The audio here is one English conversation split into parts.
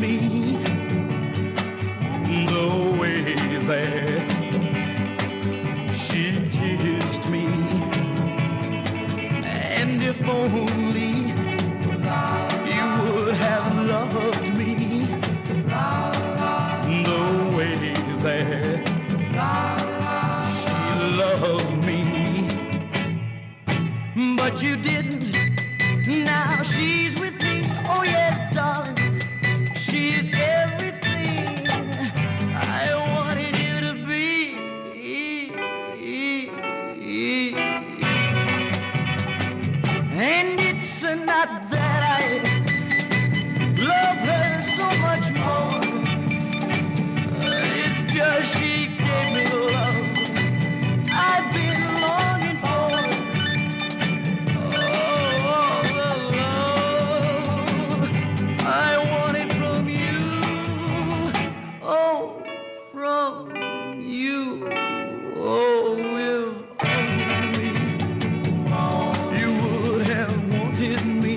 me the way that she kissed me. And if only you would have loved me the way that she loved me. But you didn't. Now she's with me. Oh yes, darling. She's everything I wanted you to be. And it's not that I love her so much more. It's just she gave me the love I've been longing for. Oh, the love I wanted from you. Oh, from you. Oh, if only you would have wanted me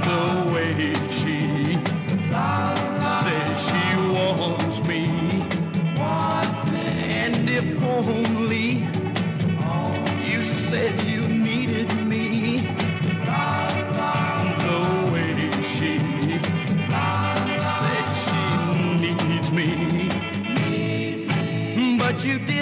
the way she says she wants me. And if only you said you needed me the way she said she needs me. But you did.